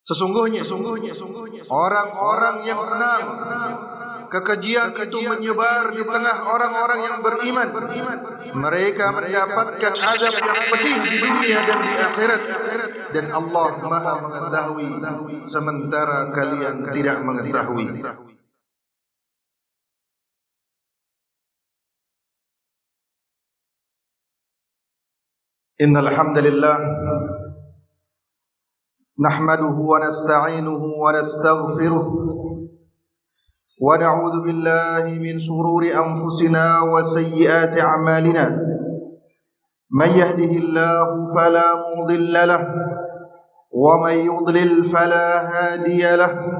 Sesungguhnya orang-orang yang senang kekejian itu menyebar di tengah orang-orang yang beriman. Mereka mendapatkan azab yang pedih di dunia dan di akhirat. Dan Allah Maha mengetahui sementara kalian tidak mengetahui. Innal hamdalillah nahmaduhu wa nasta'inuhu wa nastaghfiruh wa na'udzu billahi min shururi anfusina wa sayyiati a'malina. Man yahdihillahu fala mudilla lahu wa man yudlil fala hadiya lahu.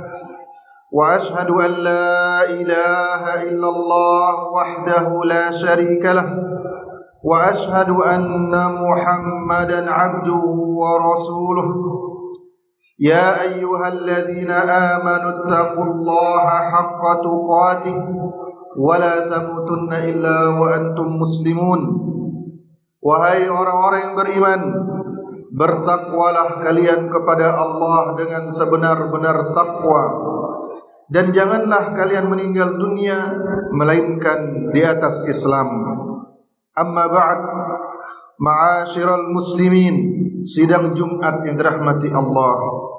Wa ashhadu an la ilaha illallah wahdahu la syarika lahu. Wa ashhadu anna Muhammadan abduhu wa rasuluh. Ya ayyuhalladzina amanu taqullaha haqqa tuqatih wa la tamutunna illa wa antum muslimun. Wahai orang-orang yang beriman, bertakwalah kalian kepada Allah dengan sebenar-benar takwa, dan janganlah kalian meninggal dunia melainkan di atas Islam. Amma ba'd, ma'asyiral muslimin, sidang Jumat yang dirahmati Allah.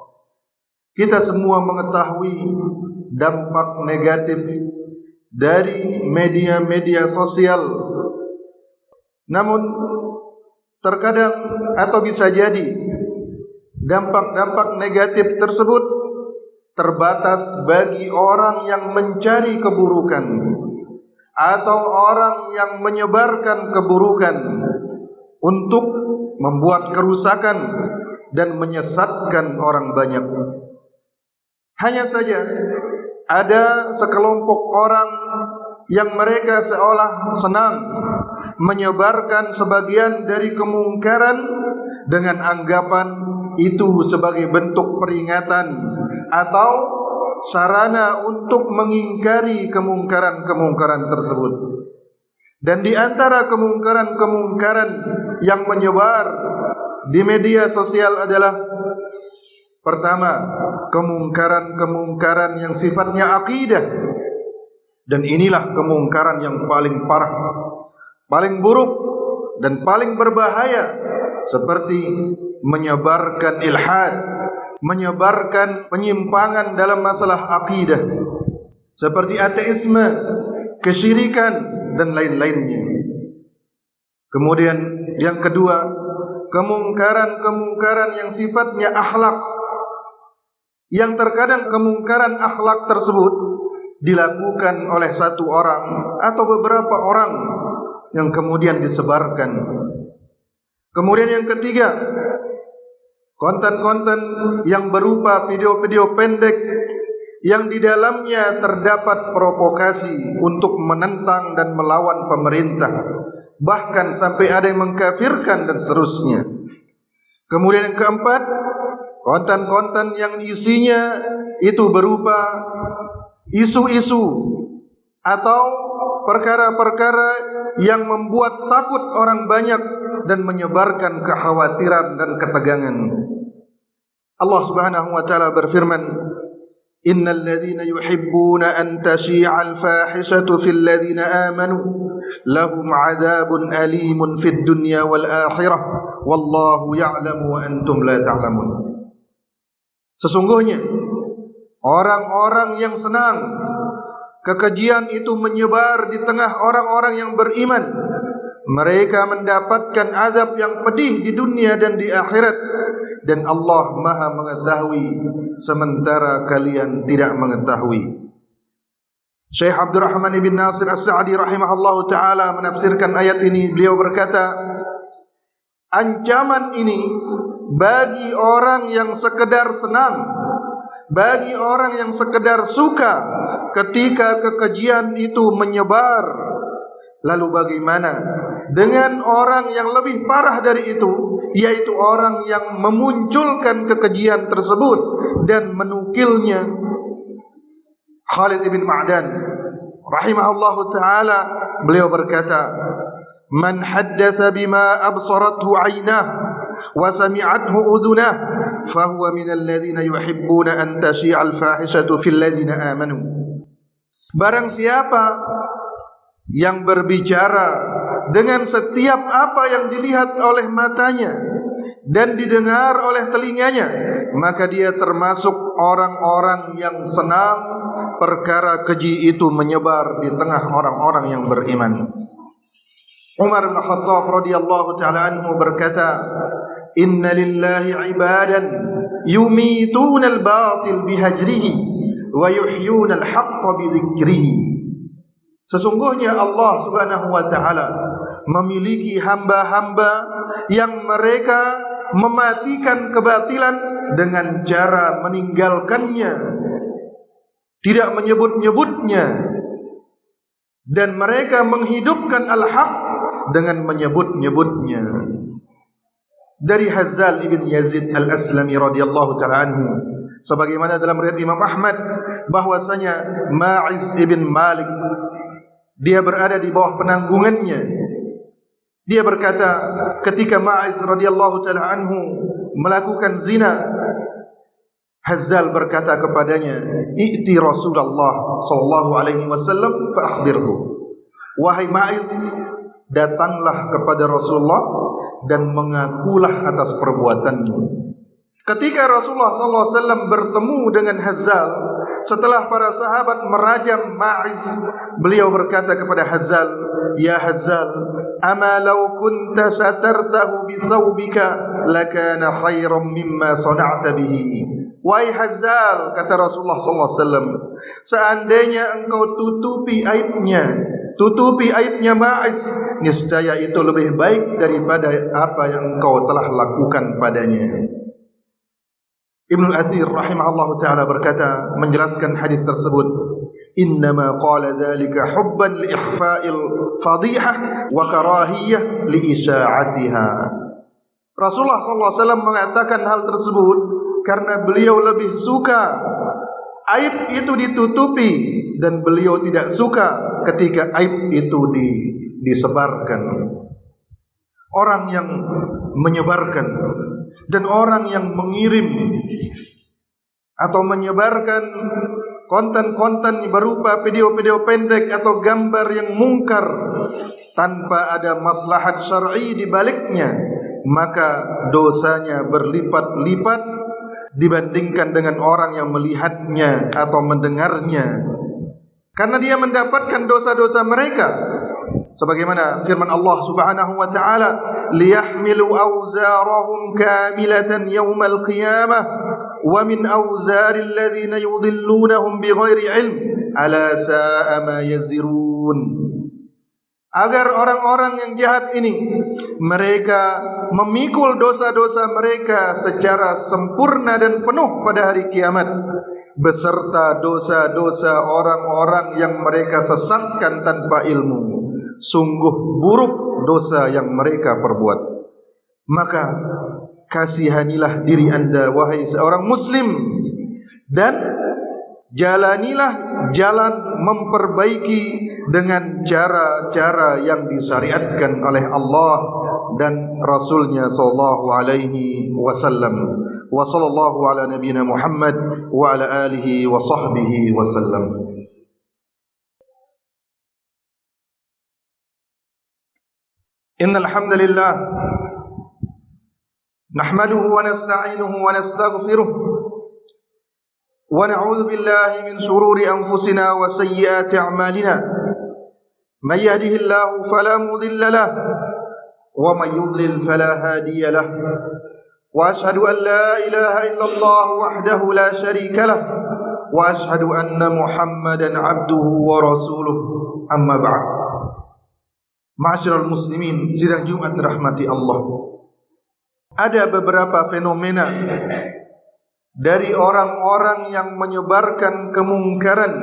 Kita semua mengetahui dampak negatif dari media-media sosial. Namun terkadang atau bisa jadi dampak-dampak negatif tersebut terbatas bagi orang yang mencari keburukan atau orang yang menyebarkan keburukan untuk membuat kerusakan dan menyesatkan orang banyak. Hanya saja ada sekelompok orang yang mereka seolah senang menyebarkan sebagian dari kemungkaran dengan anggapan itu sebagai bentuk peringatan atau sarana untuk mengingkari kemungkaran-kemungkaran tersebut. Dan di antara kemungkaran-kemungkaran yang menyebar di media sosial adalah pertama, kemungkaran-kemungkaran yang sifatnya akidah. Dan inilah kemungkaran yang paling parah, paling buruk dan paling berbahaya, seperti menyebarkan ilhad, menyebarkan penyimpangan dalam masalah akidah, seperti ateisme, kesyirikan dan lain-lainnya. Kemudian yang kedua, kemungkaran-kemungkaran yang sifatnya akhlak, yang terkadang kemungkaran akhlak tersebut dilakukan oleh satu orang atau beberapa orang yang kemudian disebarkan. Kemudian yang ketiga, konten-konten yang berupa video-video pendek yang di dalamnya terdapat provokasi untuk menentang dan melawan pemerintah, bahkan sampai ada yang mengkafirkan dan seterusnya. Kemudian yang keempat, konten-konten yang isinya itu berupa isu-isu atau perkara-perkara yang membuat takut orang banyak dan menyebarkan kekhawatiran dan ketegangan. Allah Subhanahu wa taala berfirman, innal ladzina yuhibbuna an tashi'al fahishatu fil ladzina amanu lahum 'adzabun alimun fid dunya wal akhirah wallahu ya'lamu wa antum la ta'lamun. Sesungguhnya orang-orang yang senang kekejian itu menyebar di tengah orang-orang yang beriman. Mereka mendapatkan azab yang pedih di dunia dan di akhirat. Dan Allah Maha mengetahui sementara kalian tidak mengetahui. Syekh Abdurrahman bin Nasir As-Sa'di rahimahullahu ta'ala menafsirkan ayat ini. Beliau berkata, ancaman ini bagi orang yang sekedar senang, bagi orang yang sekedar suka ketika kekejian itu menyebar. Lalu bagaimana dengan orang yang lebih parah dari itu, yaitu orang yang memunculkan kekejian tersebut dan menukilnya? Khalid ibn Ma'dan rahimahullahu ta'ala, beliau berkata, man haddatsa bima absarathu 'ainah wa sami'athu udhunah fahuwa minal ladzina yuhibbuna an tashi'al fahishatu fil ladzina amanu. Barang siapa yang berbicara dengan setiap apa yang dilihat oleh matanya dan didengar oleh telinganya, maka dia termasuk orang-orang yang senang perkara keji itu menyebar di tengah orang-orang yang beriman. Umar bin Khattab radhiyallahu ta'ala anhu berkata, "Inna lillahi ibadan yumituna al-batil bihajrihi wa yuhyuna al-haqqa bidhikrihi." Sesungguhnya Allah Subhanahu wa ta'ala memiliki hamba-hamba yang mereka mematikan kebatilan dengan cara meninggalkannya, tidak menyebut-nyebutnya, dan mereka menghidupkan al-haq dengan menyebut-nyebutnya. Dari Hazzal ibn Yazid al-Aslami radhiyallahu ta'ala anhu, sebagaimana dalam riwayat Imam Ahmad, bahwasanya Ma'iz ibn Malik, dia berada di bawah penanggungannya. Dia berkata, ketika Ma'iz radhiyallahu ta'ala anhu melakukan zina, Hazzal berkata kepadanya, "I'ti Rasulullah sallallahu alaihi wasallam fa akhbirhu." Wahai Ma'iz, datanglah kepada Rasulullah dan mengakulah atas perbuatanmu. Ketika Rasulullah sallallahu alaihi wasallam bertemu dengan Hazzal setelah para sahabat merajam Ma'iz, beliau berkata kepada Hazzal, "Ya Hazzal, ama law kunta satartahu bi thawbika lakana khairan mimma sana'ta bihi." Wahai Hazzal, kata Rasulullah sallallahu alaihi wasallam, seandainya engkau tutupi aibnya Ma'iz, niscaya itu lebih baik daripada apa yang engkau telah lakukan padanya. Ibnu Athir rahimahullahu ta'ala berkata, menjelaskan hadis tersebut, "Innama qala dzalika hubban li ikhfa'il fadihah wa karahiyah li isya'atiha." Rasulullah sallallahu alaihi wasallam mengatakan hal tersebut karena beliau lebih suka aib itu ditutupi, dan beliau tidak suka ketika aib itu disebarkan. Orang yang menyebarkan dan orang yang mengirim atau menyebarkan konten-konten berupa video-video pendek atau gambar yang mungkar tanpa ada maslahat syar'i di baliknya, maka dosanya berlipat-lipat dibandingkan dengan orang yang melihatnya atau mendengarnya, karena dia mendapatkan dosa-dosa mereka. Sebagaimana firman Allah Subhanahu wa ta'ala, "Liyahmilu awzarahum kamilatan yawmal qiyamah wa min awzaril ladzina yudhillunahum bighairi ilm ala sa'a ma yazirun." Agar orang-orang yang jahat ini, mereka memikul dosa-dosa mereka secara sempurna dan penuh pada hari kiamat, beserta dosa-dosa orang-orang yang mereka sesatkan tanpa ilmu. Sungguh buruk dosa yang mereka perbuat. Maka kasihanilah diri anda, wahai seorang muslim, dan jalanilah jalan memperbaiki dengan cara-cara yang disyariatkan oleh Allah dan Rasulnya sallallahu alaihi wasallam. Wa sallallahu ala nabiyyina Muhammad wa ala alihi wa sahbihi wasallam. Innal hamdalillah nahmaduhu wa nasta'inuhu wa nastaghfiruh wa na'udzu billahi min shururi anfusina wa sayyiati a'malina. May yahdihillahu fala mudilla lahu wa may yudlil fala hadiya lahu. Wa ashhadu an la ilaha illallah wahdahu la syarika lahu wa ashhadu anna Muhammadan abduhu wa rasuluh. Amma ba'd. Ma'asyiral muslimin, sidang Jumat dirahmati Allah. Ada beberapa fenomena dari orang-orang yang menyebarkan kemungkaran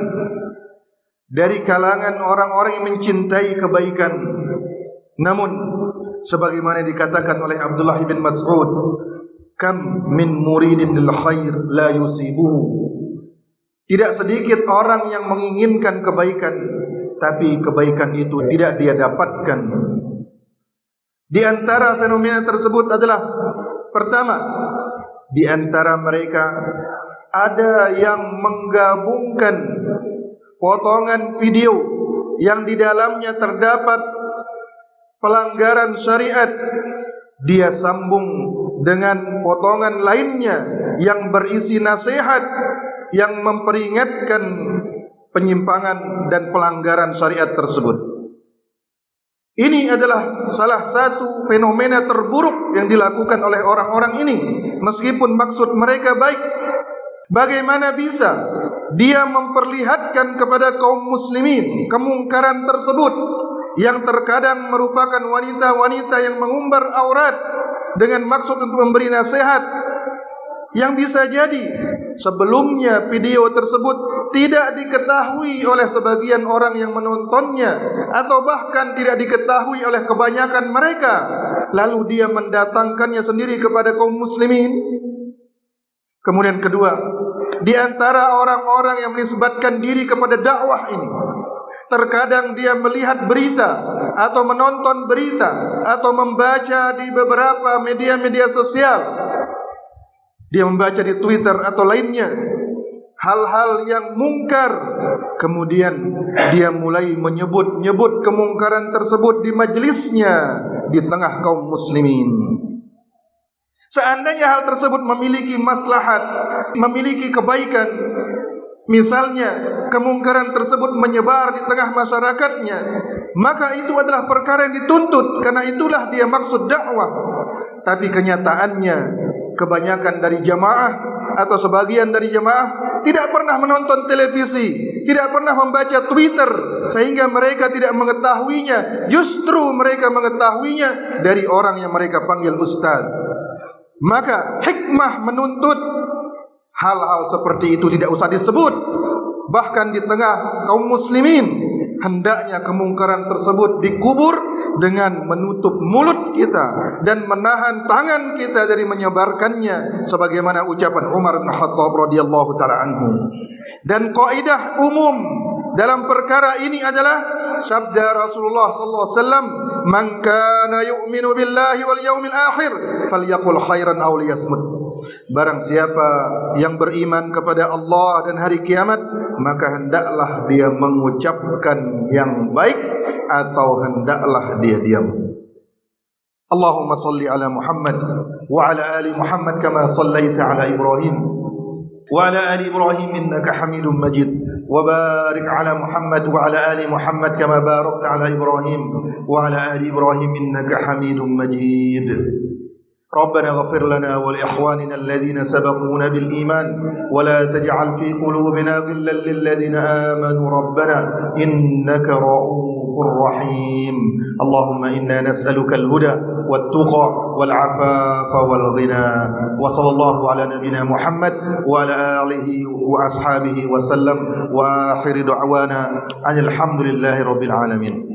dari kalangan orang-orang yang mencintai kebaikan. Namun sebagaimana dikatakan oleh Abdullah bin Mas'ud, "Kam min muridin lil khair la yusibuhu." Tidak sedikit orang yang menginginkan kebaikan, tapi kebaikan itu tidak dia dapatkan. Di antara fenomena tersebut adalah, pertama, Di antara mereka ada yang menggabungkan potongan video yang di dalamnya terdapat pelanggaran syariat, dia sambung dengan potongan lainnya yang berisi nasihat yang memperingatkan penyimpangan dan pelanggaran syariat tersebut. Ini adalah salah satu fenomena terburuk yang dilakukan oleh orang-orang ini, meskipun maksud mereka baik. Bagaimana bisa dia memperlihatkan kepada kaum muslimin kemungkaran tersebut yang terkadang merupakan wanita-wanita yang mengumbar aurat dengan maksud untuk memberi nasihat, yang bisa jadi sebelumnya video tersebut tidak diketahui oleh sebagian orang yang menontonnya, atau bahkan tidak diketahui oleh kebanyakan mereka, lalu dia mendatangkannya sendiri kepada kaum muslimin. Kemudian kedua, di antara orang-orang yang menisbatkan diri kepada dakwah ini, terkadang dia melihat berita atau menonton berita atau membaca di beberapa media-media sosial, dia membaca di Twitter atau lainnya hal-hal yang mungkar, kemudian dia mulai menyebut-nyebut kemungkaran tersebut di majelisnya di tengah kaum muslimin. Seandainya hal tersebut memiliki maslahat, memiliki kebaikan, misalnya kemungkaran tersebut menyebar di tengah masyarakatnya, maka itu adalah perkara yang dituntut, karena itulah dia maksud dakwah. Tapi kenyataannya kebanyakan dari jamaah atau sebagian dari jamaah tidak pernah menonton televisi, tidak pernah membaca Twitter, sehingga mereka tidak mengetahuinya. Justru mereka mengetahuinya dari orang yang mereka panggil ustaz. Maka hikmah menuntut hal-hal seperti itu tidak usah disebut. Bahkan di tengah kaum muslimin, hendaknya kemungkaran tersebut dikubur dengan menutup mulut kita dan menahan tangan kita dari menyebarkannya, sebagaimana ucapan Umar bin Khattab radhiyallahu taala anhu. Dan kaidah umum dalam perkara ini adalah sabda Rasulullah sallallahu alaihi wasallam, "Man kana yu'minu billahi wal yaumil akhir falyaqul khairan aw liyasmut." Barang siapa yang beriman kepada Allah dan hari kiamat, maka hendaklah dia mengucapkan yang baik atau hendaklah dia diam. Allahumma salli ala Muhammad wa ala ali Muhammad kama sallaita ala Ibrahim wa ala ali Ibrahim innaka Hamidum Majid, wa barik ala Muhammad wa ala ali Muhammad kama barakta ala Ibrahim wa ala ali Ibrahim innaka Hamidum Majid. ربنا اغفر لنا ولإخواننا الذين سبقونا بالإيمان ولا تجعل في قلوبنا غلا للذين آمنوا ربنا إنك رؤوف رحيم. اللهم إنا نسألك الهدى والتقى والعفاف والغنى. وصلى الله على نبينا محمد وعلى آله وأصحابه وسلم، وآخر دعوانا أن الحمد لله رب العالمين.